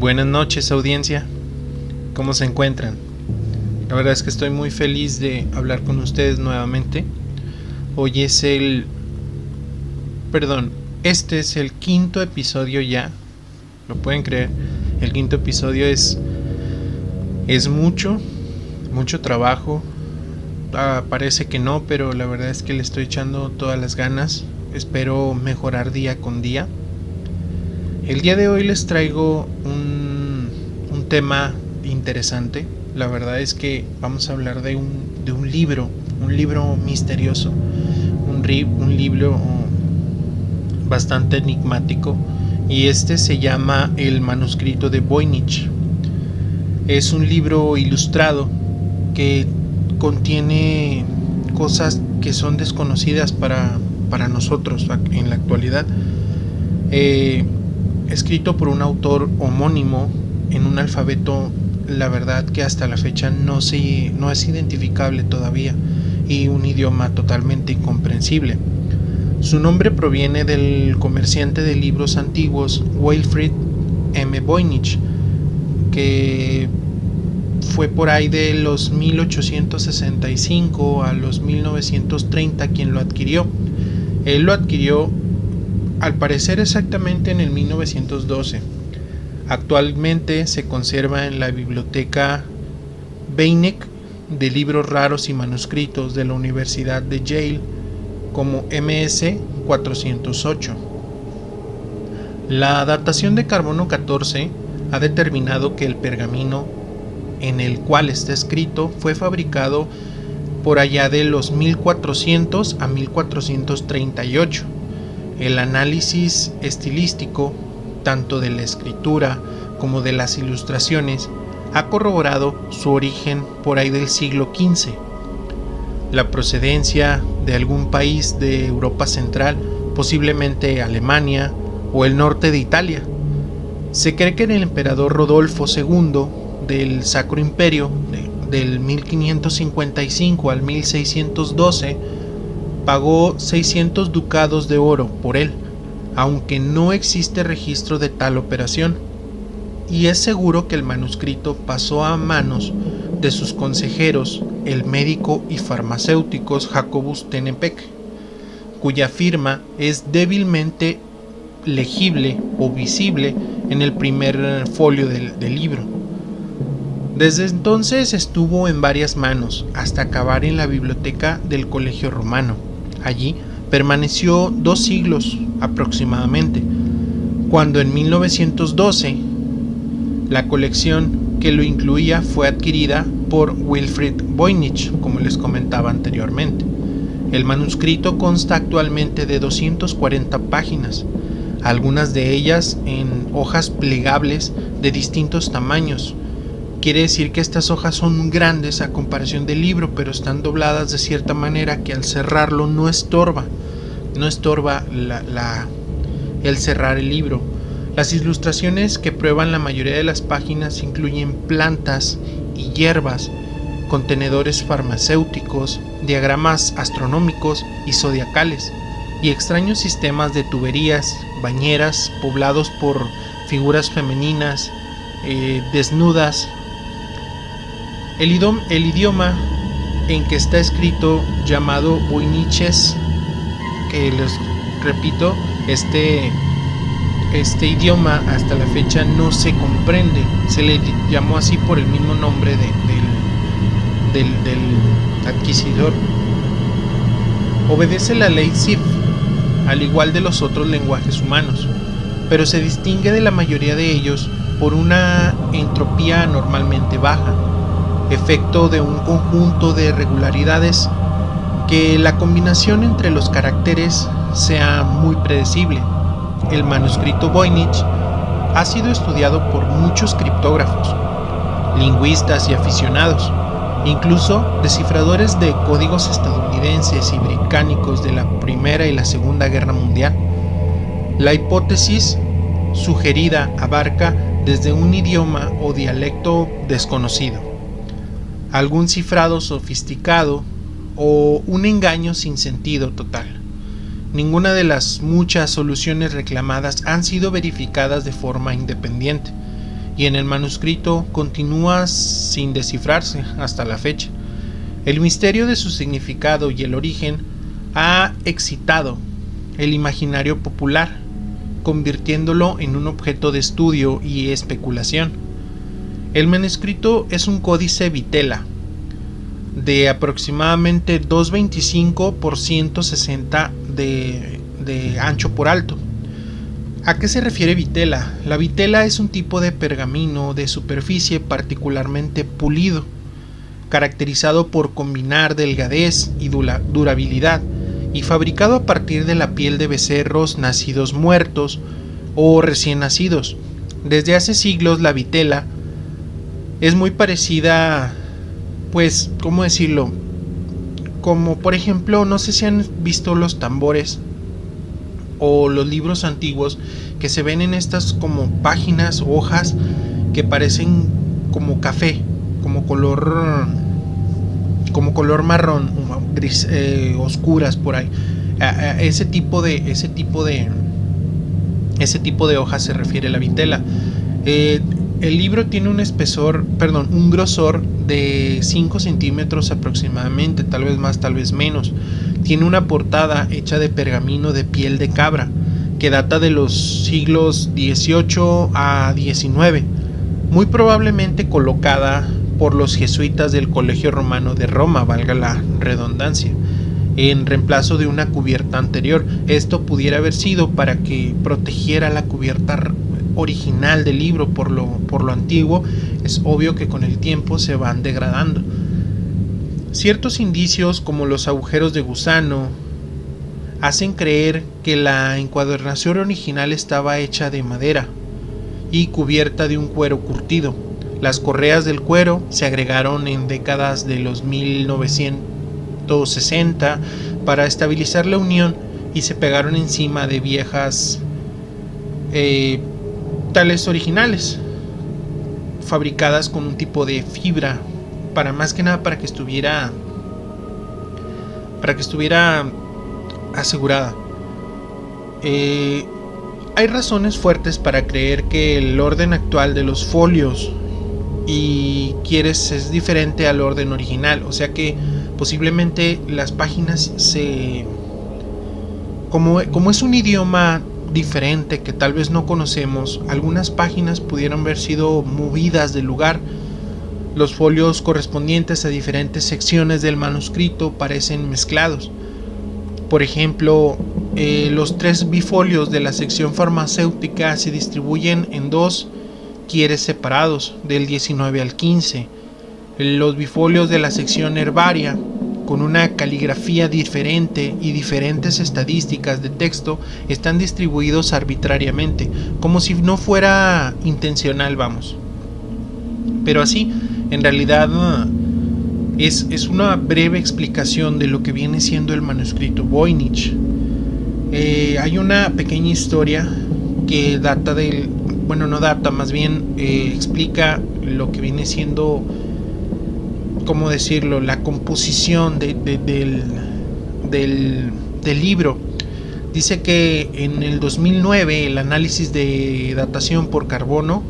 Buenas noches, audiencia. ¿Cómo se encuentran? La verdad es que estoy muy feliz de hablar con ustedes nuevamente. Hoy es este es el quinto episodio ya. ¿Lo pueden creer? El quinto episodio es mucho trabajo. Parece que no, pero la verdad es que le estoy echando todas las ganas. Espero mejorar día con día. El día de hoy les traigo un tema interesante. La verdad es que vamos a hablar de un libro misterioso, un libro bastante enigmático, y este se llama El manuscrito de Voynich. Es un libro ilustrado que contiene cosas que son desconocidas para nosotros en la actualidad. Escrito por un autor homónimo en un alfabeto, la verdad que hasta la fecha no es identificable todavía, y un idioma totalmente incomprensible. Su nombre proviene del comerciante de libros antiguos Wilfrid M. Voynich, que fue por ahí de los 1865 a los 1930 quien lo adquirió. Él lo adquirió al parecer exactamente en el 1912. Actualmente se conserva en la biblioteca Beinecke de libros raros y manuscritos de la Universidad de Yale como MS 408. La datación de carbono 14 ha determinado que el pergamino en el cual está escrito fue fabricado por allá de los 1400 a 1438. El análisis estilístico, tanto de la escritura como de las ilustraciones, ha corroborado su origen por ahí del siglo XV. La procedencia de algún país de Europa Central, posiblemente Alemania o el norte de Italia. Se cree que el emperador Rodolfo II del Sacro Imperio, del 1555 al 1612, pagó 600 ducados de oro por él, aunque no existe registro de tal operación, y es seguro que el manuscrito pasó a manos de sus consejeros, el médico y farmacéuticos Jacobus Tenepec, cuya firma es débilmente legible o visible en el primer folio del libro. Desde entonces estuvo en varias manos hasta acabar en la biblioteca del Colegio Romano. Allí permaneció 2 siglos aproximadamente, cuando en 1912 la colección que lo incluía fue adquirida por Wilfrid Voynich, como les comentaba anteriormente. El manuscrito consta actualmente de 240 páginas, algunas de ellas en hojas plegables de distintos tamaños. Quiere decir que estas hojas son grandes a comparación del libro, pero están dobladas de cierta manera que al cerrarlo no estorba el cerrar el libro. Las ilustraciones que prueban la mayoría de las páginas incluyen plantas y hierbas, contenedores farmacéuticos, diagramas astronómicos y zodiacales, y extraños sistemas de tuberías, bañeras poblados por figuras femeninas desnudas. El idioma en que está escrito, llamado voyniches, que les repito, este idioma hasta la fecha no se comprende. Se le llamó así por el mismo nombre del adquisidor. Obedece la ley Zipf, al igual de los otros lenguajes humanos, pero se distingue de la mayoría de ellos por una entropía anormalmente baja, efecto de un conjunto de irregularidades, que la combinación entre los caracteres sea muy predecible. El manuscrito Voynich ha sido estudiado por muchos criptógrafos, lingüistas y aficionados, incluso descifradores de códigos estadounidenses y británicos de la Primera y la Segunda Guerra Mundial. La hipótesis sugerida abarca desde un idioma o dialecto desconocido, algún cifrado sofisticado o un engaño sin sentido total. Ninguna de las muchas soluciones reclamadas han sido verificadas de forma independiente, y en el manuscrito continúa sin descifrarse hasta la fecha. El misterio de su significado y el origen ha excitado el imaginario popular, convirtiéndolo en un objeto de estudio y especulación. El manuscrito es un códice vitela de aproximadamente 225 por 160 de ancho por alto. ¿A qué se refiere vitela? La vitela es un tipo de pergamino de superficie particularmente pulido, caracterizado por combinar delgadez y durabilidad, y fabricado a partir de la piel de becerros nacidos muertos o recién nacidos. Desde hace siglos la vitela es muy parecida, pues, ¿cómo decirlo? Como por ejemplo, no sé si han visto los tambores o los libros antiguos que se ven en estas como páginas, hojas que parecen como café, como color marrón, gris, oscuras por ahí. Ese tipo de hojas se refiere a la vitela. El libro tiene un grosor de 5 centímetros aproximadamente, tal vez más, tal vez menos. Tiene una portada hecha de pergamino de piel de cabra, que data de los siglos XVIII a XIX, muy probablemente colocada por los jesuitas del Colegio Romano de Roma, valga la redundancia, en reemplazo de una cubierta anterior. Esto pudiera haber sido para que protegiera la cubierta original del libro por lo antiguo. Es obvio que con el tiempo se van degradando. Ciertos indicios, como los agujeros de gusano, hacen creer que la encuadernación original estaba hecha de madera y cubierta de un cuero curtido. Las correas del cuero se agregaron en décadas de los 1960 para estabilizar la unión y se pegaron encima de viejas tales originales, fabricadas con un tipo de fibra, para más que nada para que estuviera asegurada. Hay razones fuertes para creer que el orden actual de los folios es diferente al orden original, o sea que posiblemente las páginas como es un idioma diferente que tal vez no conocemos, algunas páginas pudieron haber sido movidas del lugar. Los folios correspondientes a diferentes secciones del manuscrito parecen mezclados. Por ejemplo, los 3 bifolios de la sección farmacéutica se distribuyen en 2 quieres separados, del 19 al 15. Los bifolios de la sección herbaria, con una caligrafía diferente y diferentes estadísticas de texto, están distribuidos arbitrariamente, como si no fuera intencional, vamos. Pero así, en realidad, es una breve explicación de lo que viene siendo el manuscrito Voynich. Hay una pequeña historia que data explica lo que viene siendo, ¿cómo decirlo?, la composición del libro. Dice que en el 2009 el análisis de datación por carbono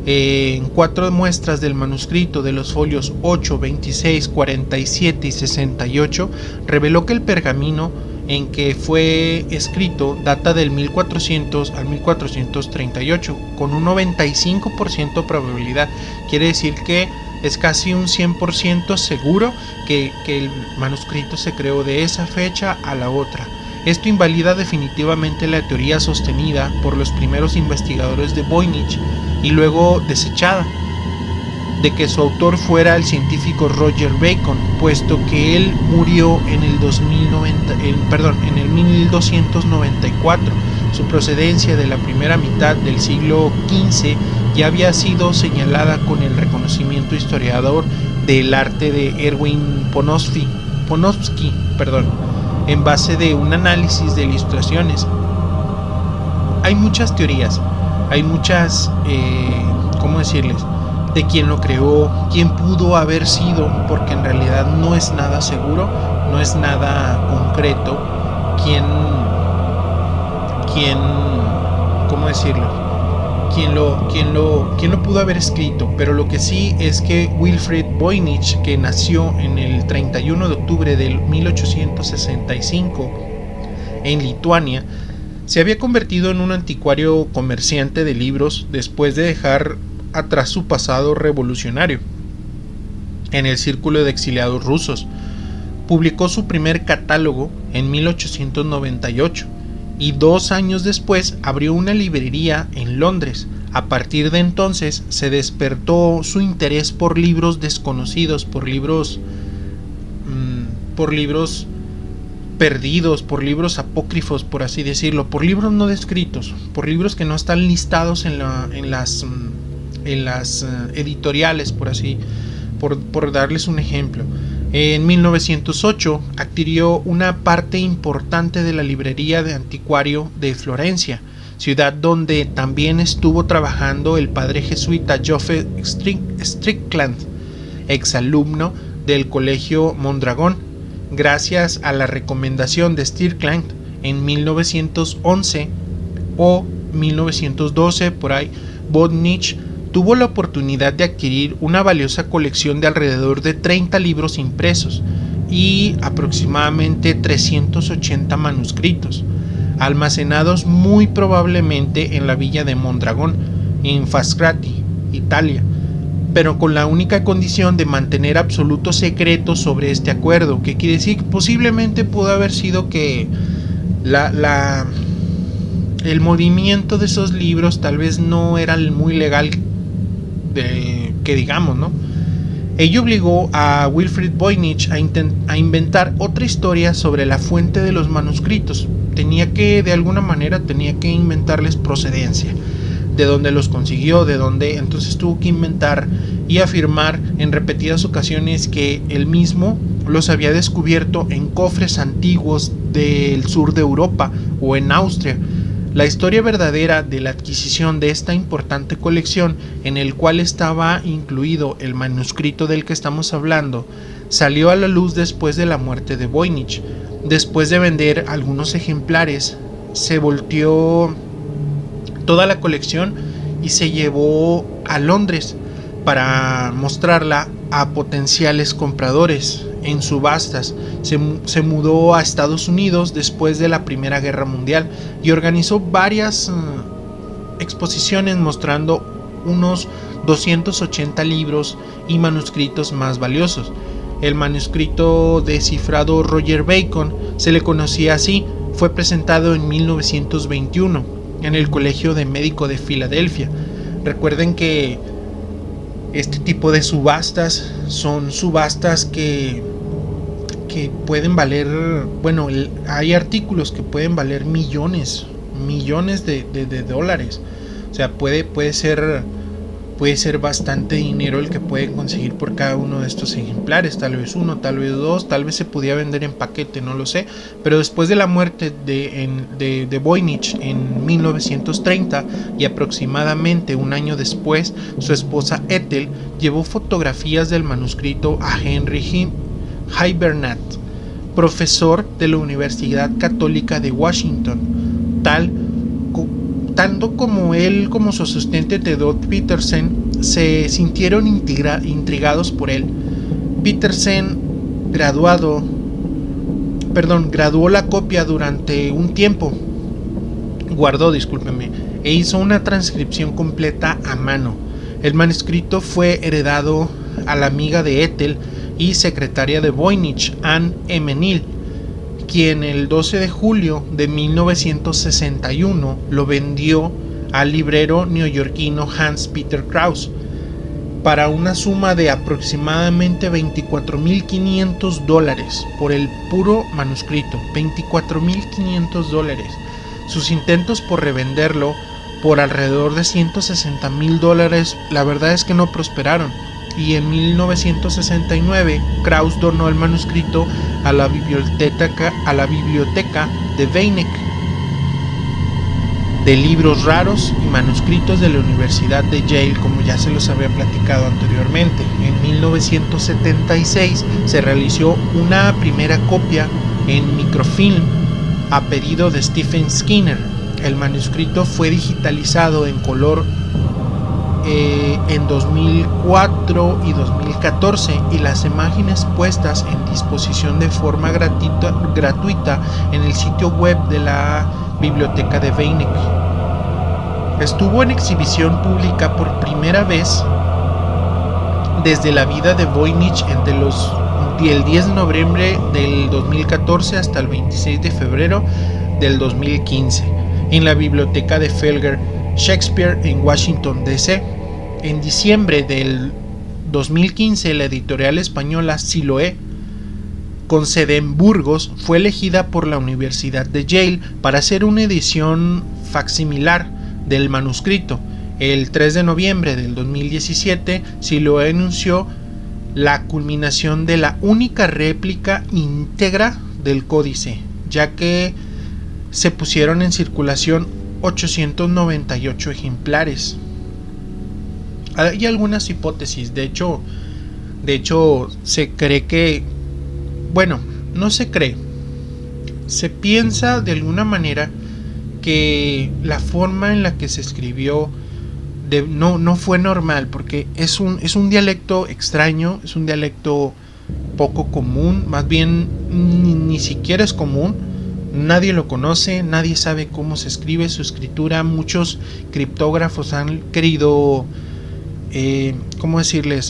en 4 muestras del manuscrito de los folios 8, 26, 47 y 68 reveló que el pergamino en que fue escrito data del 1400 al 1438 con un 95% de probabilidad. Quiere decir que es casi un 100% seguro que el manuscrito se creó de esa fecha a la otra. Esto invalida definitivamente la teoría sostenida por los primeros investigadores de Voynich y luego desechada, de que su autor fuera el científico Roger Bacon, puesto que él murió en el 1294. Su procedencia de la primera mitad del siglo XV ya había sido señalada con el reconocimiento historiador del arte de Erwin Panofsky, en base de un análisis de ilustraciones. Hay muchas teorías, hay muchas, ¿cómo decirles?, de quién lo creó, quién pudo haber sido, porque en realidad no es nada seguro, no es nada concreto, ¿cómo decirlo?, quién lo pudo haber escrito, pero lo que sí es que Wilfrid Voynich, que nació en el 31 de octubre de 1865 en Lituania, se había convertido en un anticuario comerciante de libros después de dejar atrás su pasado revolucionario en el círculo de exiliados rusos. Publicó su primer catálogo en 1898 y 2 años después abrió una librería en Londres. A partir de entonces se despertó su interés por libros desconocidos, por libros perdidos, por libros apócrifos, por así decirlo, por libros no descritos, por libros que no están listados en las editoriales, por darles un ejemplo. En 1908 adquirió una parte importante de la librería de anticuario de Florencia, ciudad donde también estuvo trabajando el padre jesuita Joseph Strickland, exalumno del colegio Mondragón. Gracias a la recomendación de Strickland, en 1911 o 1912 por ahí, Voynich tuvo la oportunidad de adquirir una valiosa colección de alrededor de 30 libros impresos y aproximadamente 380 manuscritos, almacenados muy probablemente en la villa de Mondragón, en Frascati, Italia, pero con la única condición de mantener absoluto secreto sobre este acuerdo, que quiere decir que posiblemente pudo haber sido que el movimiento de esos libros tal vez no era muy legal, que digamos, ¿no? Ello obligó a Wilfrid Voynich a inventar otra historia sobre la fuente de los manuscritos. De alguna manera tenía que inventarles procedencia, de dónde los consiguió, entonces tuvo que inventar y afirmar en repetidas ocasiones que él mismo los había descubierto en cofres antiguos del sur de Europa o en Austria. La historia verdadera de la adquisición de esta importante colección, en el cual estaba incluido el manuscrito del que estamos hablando, salió a la luz después de la muerte de Voynich. Después de vender algunos ejemplares, se volteó toda la colección y se llevó a Londres para mostrarla a potenciales compradores en subastas. Se mudó a Estados Unidos después de la Primera Guerra Mundial y organizó varias exposiciones mostrando unos 280 libros y manuscritos más valiosos. El manuscrito descifrado Roger Bacon, se le conocía así, fue presentado en 1921 en el Colegio de Médico de Filadelfia. Recuerden que este tipo de subastas son subastas que pueden valer, bueno, hay artículos que pueden valer millones de dólares. O sea, puede ser bastante dinero el que pueden conseguir por cada uno de estos ejemplares. Tal vez uno, tal vez dos, tal vez se podía vender en paquete, no lo sé. Pero después de la muerte de Voynich en 1930 y aproximadamente un año después, su esposa Ethel llevó fotografías del manuscrito a Henry Hibernat, profesor de la Universidad Católica de Washington. Tanto como él como su asistente Theodore Petersen se sintieron intrigados por él. Petersen graduó la copia durante un tiempo, e hizo una transcripción completa a mano. El manuscrito fue heredado a la amiga de Ethel y secretaria de Voynich, Anne Menil, quien el 12 de julio de 1961 lo vendió al librero neoyorquino Hans Peter Krause para una suma de aproximadamente $24,500 por el puro manuscrito. $24,500. Sus intentos por revenderlo por alrededor de $160,000 la verdad es que no prosperaron, y en 1969 Krause donó el manuscrito a la biblioteca de Weineck de libros raros y manuscritos de la Universidad de Yale, como ya se los había platicado anteriormente. En 1976 se realizó una primera copia en microfilm a pedido de Stephen Skinner, El manuscrito fue digitalizado en color en 2004 y 2014, y las imágenes puestas en disposición de forma gratuita en el sitio web de la biblioteca de Weineck. Estuvo en exhibición pública por primera vez desde la vida de Voynich entre el 10 de noviembre del 2014 hasta el 26 de febrero del 2015 en la biblioteca de Felger Shakespeare en Washington, D.C. En diciembre del 2015, la editorial española Siloé, con sede en Burgos, fue elegida por la Universidad de Yale para hacer una edición facsimilar del manuscrito. El 3 de noviembre del 2017, Siloé anunció la culminación de la única réplica íntegra del códice, ya que se pusieron en circulación 898 ejemplares. Hay algunas hipótesis, de hecho se cree que, bueno, no se cree, se piensa de alguna manera que la forma en la que se escribió no fue normal, porque es un dialecto extraño, es un dialecto poco común, más bien ni siquiera es común. Nadie lo conoce, nadie sabe cómo se escribe su escritura. Muchos criptógrafos han querido,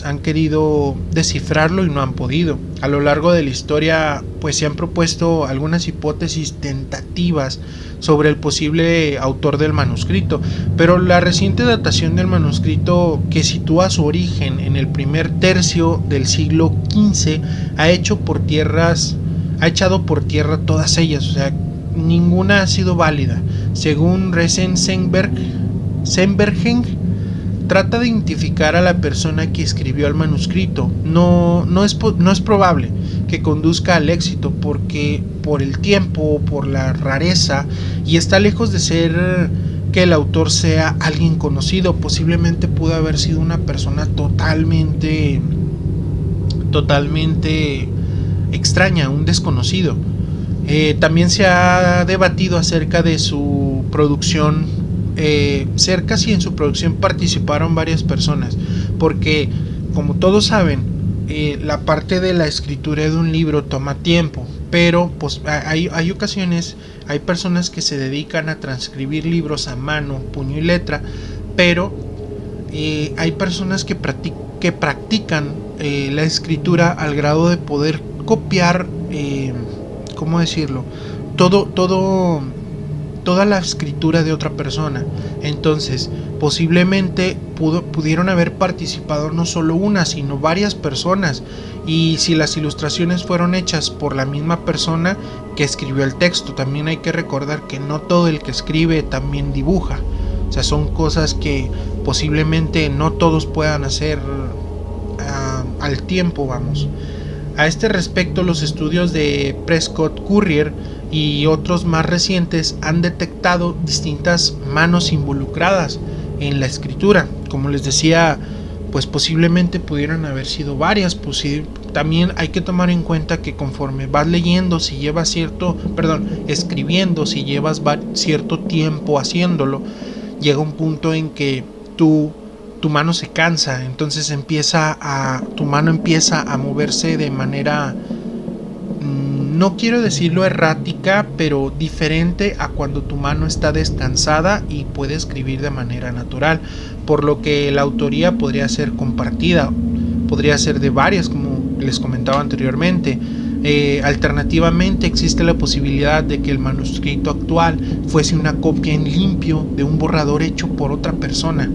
han querido descifrarlo y no han podido. A lo largo de la historia, pues se han propuesto algunas hipótesis tentativas sobre el posible autor del manuscrito, pero la reciente datación del manuscrito, que sitúa su origen en el primer tercio del siglo XV, ha echado por tierra todas ellas, o sea, ninguna ha sido válida. Según Senbergen, trata de identificar a la persona que escribió el manuscrito. No es probable que conduzca al éxito, porque por el tiempo, por la rareza, y está lejos de ser que el autor sea alguien conocido. Posiblemente pudo haber sido una persona totalmente extraña, un desconocido. También se ha debatido acerca de su producción, cerca si en su producción participaron varias personas, porque como todos saben, la parte de la escritura de un libro toma tiempo, pero pues hay ocasiones, hay personas que se dedican a transcribir libros a mano, puño y letra, pero hay personas que practican la escritura al grado de poder copiar, ¿cómo decirlo? Toda la escritura de otra persona. Entonces, posiblemente pudieron haber participado no solo una, sino varias personas. Y si las ilustraciones fueron hechas por la misma persona que escribió el texto, también hay que recordar que no todo el que escribe también dibuja. O sea, son cosas que posiblemente no todos puedan hacer al tiempo, vamos. A este respecto, los estudios de Prescott Currier y otros más recientes han detectado distintas manos involucradas en la escritura. Como les decía, pues posiblemente pudieran haber sido varias. También hay que tomar en cuenta que conforme vas leyendo, escribiendo, si llevas cierto tiempo haciéndolo, llega un punto en que tu mano se cansa, entonces tu mano empieza a moverse de manera, no quiero decirlo errática, pero diferente a cuando tu mano está descansada y puede escribir de manera natural, por lo que la autoría podría ser compartida, podría ser de varias, como les comentaba anteriormente. Alternativamente, existe la posibilidad de que el manuscrito actual fuese una copia en limpio de un borrador hecho por otra persona.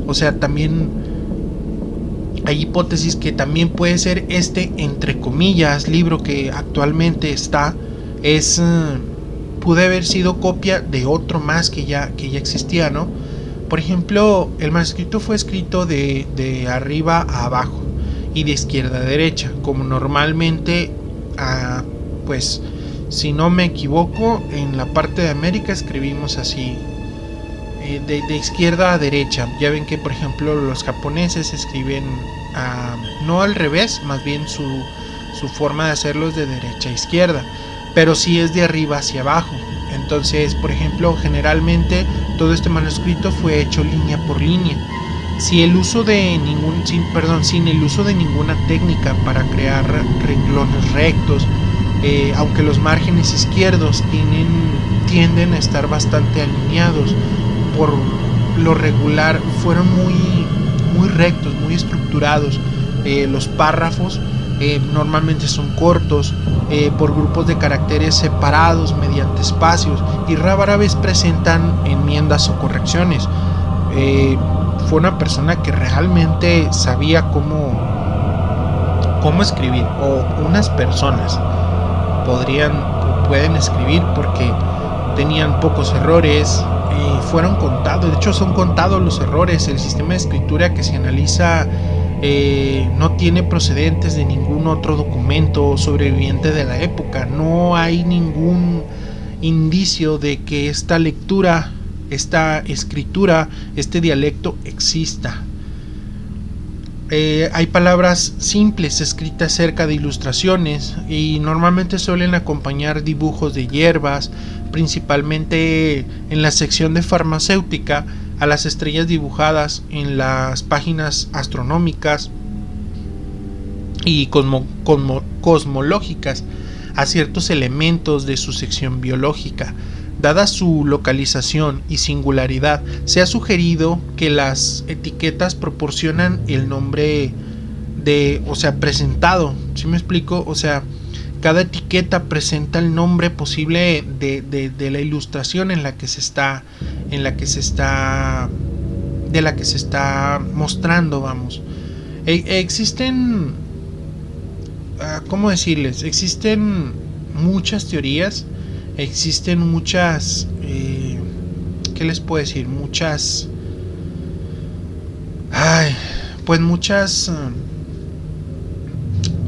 O sea, también hay hipótesis que también puede ser entre comillas, libro que actualmente está, puede haber sido copia de otro más que ya existía, ¿no? Por ejemplo, el manuscrito fue escrito de arriba a abajo y de izquierda a derecha, como normalmente, pues, si no me equivoco, en la parte de América escribimos así. De izquierda a derecha. Ya ven que, por ejemplo, los japoneses escriben no al revés, más bien su forma de hacerlo es de derecha a izquierda. pero sí es de arriba hacia abajo. Entonces, por ejemplo, generalmente todo este manuscrito fue hecho línea por línea. Sin el uso de ninguna técnica para crear renglones rectos, aunque los márgenes izquierdos tienden a estar bastante alineados. Por lo regular fueron muy rectos, muy estructurados. Los párrafos normalmente son cortos, por grupos de caracteres separados mediante espacios, y rara vez presentan enmiendas o correcciones. Fue una persona que realmente sabía cómo escribir, o unas personas pueden escribir porque tenían pocos errores, fueron contados, de hecho son contados los errores. El sistema de escritura que se analiza no tiene procedentes de ningún otro documento sobreviviente de la época. No hay ningún indicio de que esta lectura, esta escritura, este dialecto exista. Hay palabras simples escritas cerca de ilustraciones y normalmente suelen acompañar dibujos de hierbas, principalmente en la sección de farmacéutica, a las estrellas dibujadas en las páginas astronómicas y cosmológicas, a ciertos elementos de su sección biológica. Dada su localización y singularidad, se ha sugerido que las etiquetas proporcionan el nombre presentado. ¿Sí me explico? O sea, cada etiqueta presenta el nombre posible de la ilustración de la que se está mostrando, vamos. Existen, ¿cómo decirles? Existen muchas teorías. Existen muchas, ¿qué les puedo decir? Muchas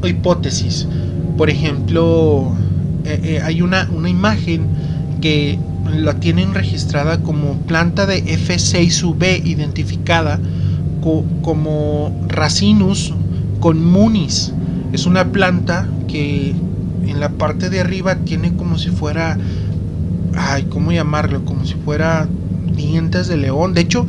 hipótesis. Por ejemplo, hay una imagen que la tienen registrada como planta de F6V, identificada como Racinus communis. Es una planta que en la parte de arriba tiene como si fuera, ¿cómo llamarlo? Como si fuera dientes de león. De hecho,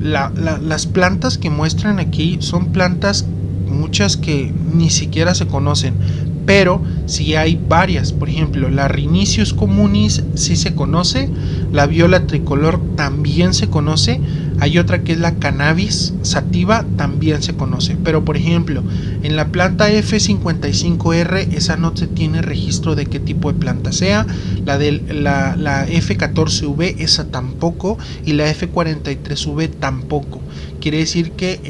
las plantas que muestran aquí son plantas, muchas que ni siquiera se conocen, pero sí hay varias. Por ejemplo, la Rhinicius communis sí se conoce, la viola tricolor también se conoce, hay otra que es la Cannabis sativa, también se conoce. Pero por ejemplo, en la planta F55R, esa no se tiene registro de qué tipo de planta sea. La F14V, esa tampoco, y la F43V tampoco. Quiere decir que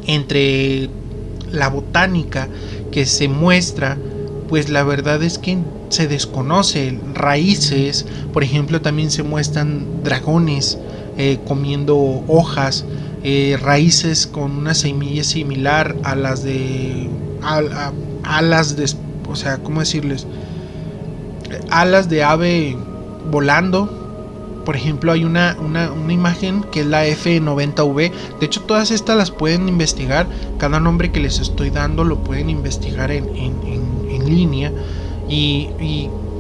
entre la botánica que se muestra, pues la verdad es que se desconoce. Raíces, por ejemplo, también se muestran dragones comiendo hojas, raíces con una semilla similar a las de o sea, ¿cómo decirles? Alas de ave volando. Por ejemplo, hay una imagen que es la F90V. De hecho, todas estas las pueden investigar. Cada nombre que les estoy dando lo pueden investigar en línea. Y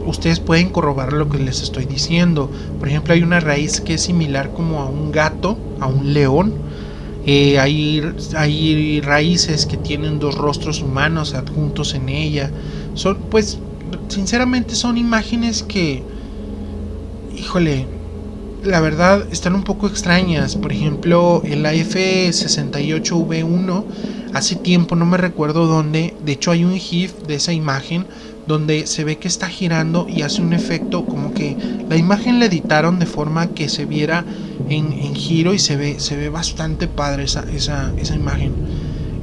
ustedes pueden corroborar lo que les estoy diciendo. Por ejemplo, hay una raíz que es similar como a un gato, a un león. Hay raíces que tienen dos rostros humanos adjuntos en ella. Sinceramente son imágenes que, híjole, la verdad están un poco extrañas. Por ejemplo, en la F68V1, hace tiempo, no me recuerdo dónde, de hecho hay un GIF de esa imagen donde se ve que está girando y hace un efecto como que la imagen la editaron de forma que se viera en giro, y se ve bastante padre esa imagen.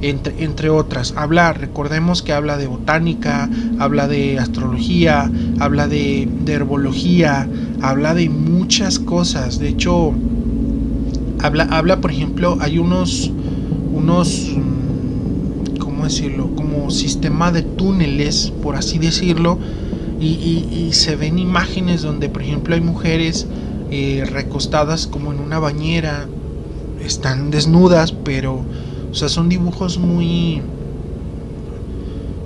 Entre otras, recordemos que habla de botánica, habla de astrología, habla de herbología, habla de muchas cosas. De hecho, habla, por ejemplo, hay unos ¿cómo decirlo? Como sistema de túneles, por así decirlo, y se ven imágenes donde, por ejemplo, hay mujeres recostadas como en una bañera, están desnudas, pero, o sea, son dibujos muy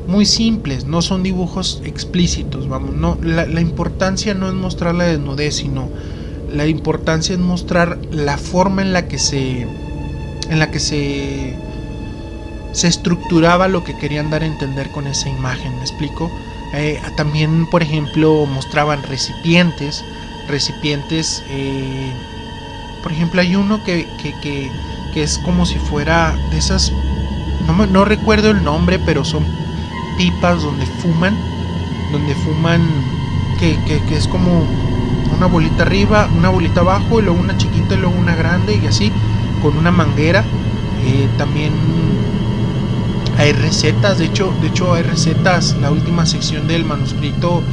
muy simples, no son dibujos explícitos, vamos, no, la importancia no es mostrar la desnudez, sino la importancia es mostrar la forma en la que se estructuraba lo que querían dar a entender con esa imagen, ¿me explico? También, por ejemplo, mostraban recipientes, por ejemplo, hay uno que es como si fuera de esas, no recuerdo el nombre, pero son pipas donde fuman, que es como una bolita arriba, una bolita abajo, y luego una chiquita y luego una grande, y así, con una manguera. También hay recetas, de hecho hay recetas. La última sección del manuscrito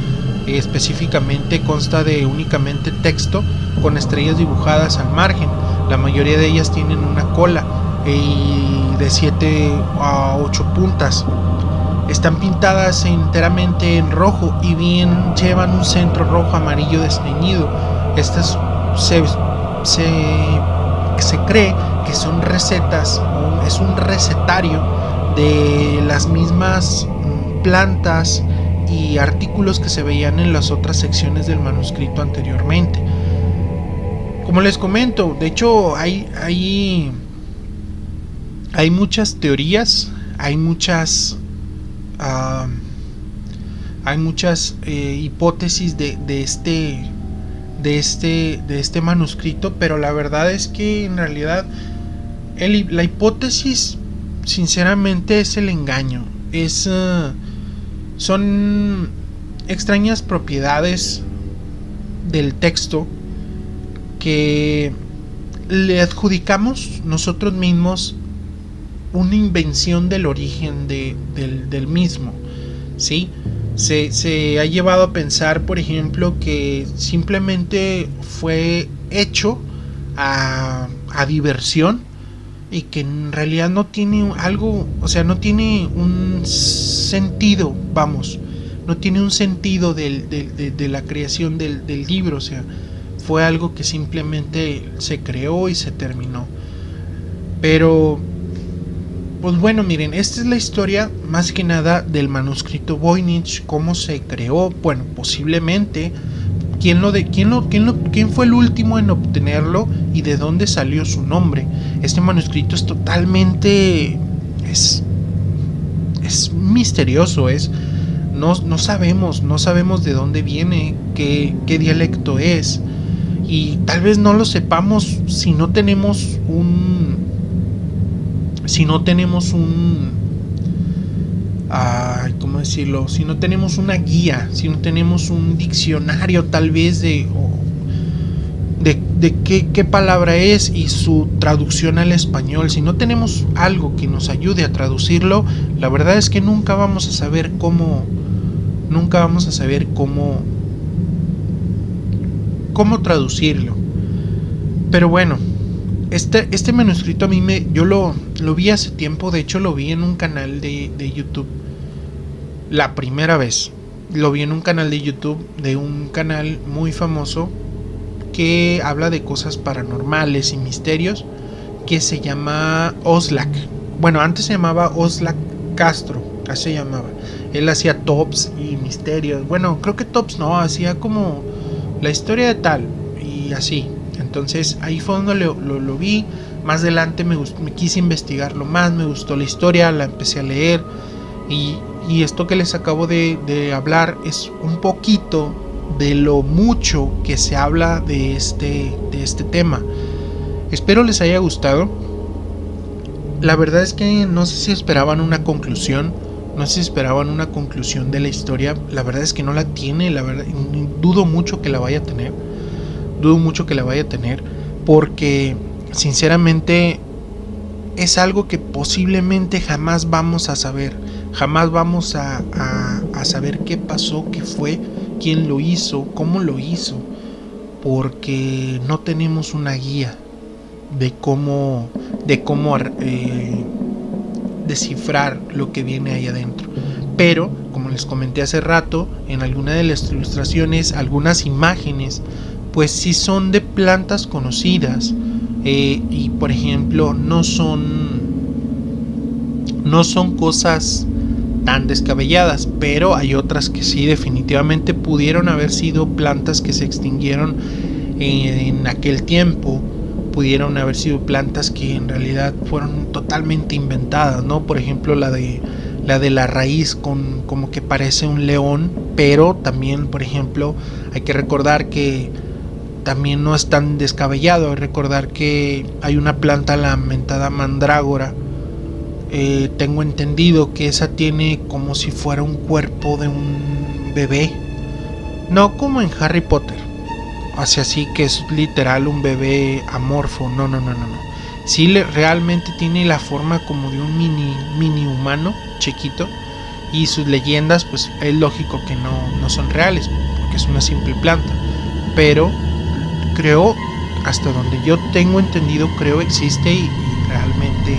específicamente consta de únicamente texto con estrellas dibujadas al margen. La mayoría de ellas tienen una cola y de 7 a 8 puntas. Están pintadas enteramente en rojo y bien llevan un centro rojo amarillo desteñido. Estas se cree que son recetas, es un recetario de las mismas plantas y artículos que se veían en las otras secciones del manuscrito anteriormente. Como les comento, de hecho hay muchas teorías, hay muchas hipótesis de este manuscrito, pero la verdad es que en realidad la hipótesis sinceramente es el engaño. Son extrañas propiedades del texto que le adjudicamos nosotros mismos una invención del origen del mismo, ¿sí? Se ha llevado a pensar, por ejemplo, que simplemente fue hecho a diversión y que en realidad no tiene algo, o sea, no tiene un sentido, vamos, no tiene un sentido de la creación del libro, o sea, fue algo que simplemente se creó y se terminó. Pero pues bueno, miren, esta es la historia más que nada del manuscrito Voynich, cómo se creó, bueno, posiblemente quién fue el último en obtenerlo y de dónde salió su nombre. Este manuscrito es totalmente es misterioso, no sabemos de dónde viene, qué dialecto es, y tal vez no lo sepamos si no tenemos ¿cómo decirlo? Si no tenemos una guía, si no tenemos un diccionario tal vez de qué palabra es y su traducción al español. Si no tenemos algo que nos ayude a traducirlo, la verdad es que nunca vamos a saber cómo traducirlo. Pero bueno, este manuscrito a mí yo lo vi hace tiempo. De hecho lo vi en un canal de YouTube. La primera vez lo vi en un canal de YouTube de un canal muy famoso que habla de cosas paranormales y misterios, que se llama Oxlack. Bueno, antes se llamaba Oxlack Castro, así se llamaba. Él hacía tops y misterios. Bueno, creo que tops no, hacía como la historia de tal y así. Entonces ahí fue donde lo vi. Más adelante me quise investigarlo más, me gustó la historia, la empecé a leer, y esto que les acabo de hablar es un poquito de lo mucho que se habla de este tema. Espero les haya gustado. La verdad es que no sé si esperaban una conclusión, de la historia. La verdad es que no la tiene, la verdad, dudo mucho que la vaya a tener, porque sinceramente es algo que posiblemente jamás vamos a saber, jamás vamos a saber qué pasó, qué fue, quién lo hizo, cómo lo hizo, porque no tenemos una guía de cómo descifrar lo que viene ahí adentro. Pero como les comenté hace rato, en alguna de las ilustraciones, algunas imágenes pues sí son de plantas conocidas, y por ejemplo no son cosas tan descabelladas, pero hay otras que sí definitivamente pudieron haber sido plantas que se extinguieron en aquel tiempo, pudieron haber sido plantas que en realidad fueron totalmente inventadas, ¿no? Por ejemplo, la de la raíz con como que parece un león, pero también, por ejemplo, hay que recordar que también no es tan descabellado. Hay que recordar que hay una planta, la mentada mandrágora. Tengo entendido que esa tiene como si fuera un cuerpo de un bebé, no como en Harry Potter, así que es literal un bebé amorfo, no. Sí, realmente tiene la forma como de un mini humano chiquito, y sus leyendas pues es lógico que no son reales porque es una simple planta, pero creo, hasta donde yo tengo entendido, creo existe y realmente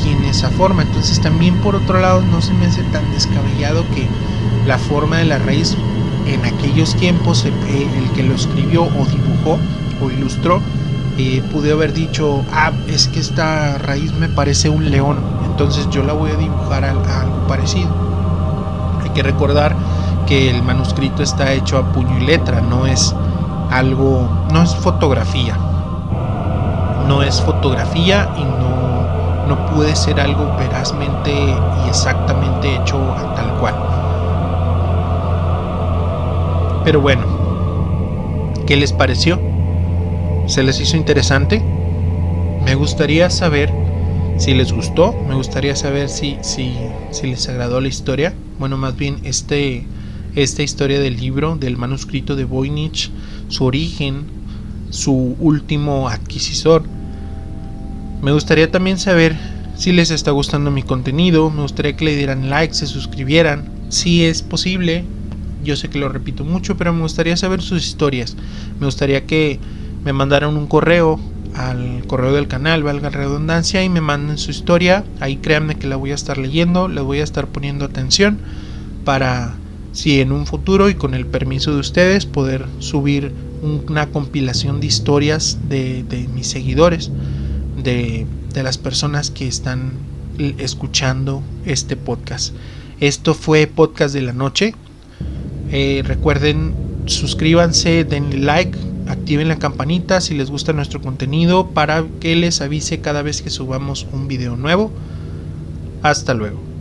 tiene esa forma. Entonces también por otro lado no se me hace tan descabellado que la forma de la raíz en aquellos tiempos, el que lo escribió o dibujó o ilustró, pude haber dicho, es que esta raíz me parece un león, entonces yo la voy a dibujar a algo parecido. Hay que recordar que el manuscrito está hecho a puño y letra, no es fotografía, y no puede ser algo verazmente y exactamente hecho a tal cual. Pero bueno, ¿qué les pareció? ¿Se les hizo interesante? Me gustaría saber si les gustó, me gustaría saber si les agradó la historia. Bueno, más bien esta historia del libro, del manuscrito de Voynich, su origen, su último adquisidor. Me gustaría también saber si les está gustando mi contenido. Me gustaría que le dieran like, se suscribieran, si es posible. Yo sé que lo repito mucho, pero me gustaría saber sus historias. Me gustaría que me mandaran un correo al correo del canal, valga la redundancia, y me manden su historia. Ahí créanme que la voy a estar leyendo, les voy a estar poniendo atención para, si en un futuro y con el permiso de ustedes, poder subir una compilación de historias de mis seguidores, de las personas que están escuchando este podcast. Esto fue Podcast de la Noche. Recuerden, suscríbanse, denle like, activen la campanita si les gusta nuestro contenido para que les avise cada vez que subamos un video nuevo. Hasta luego.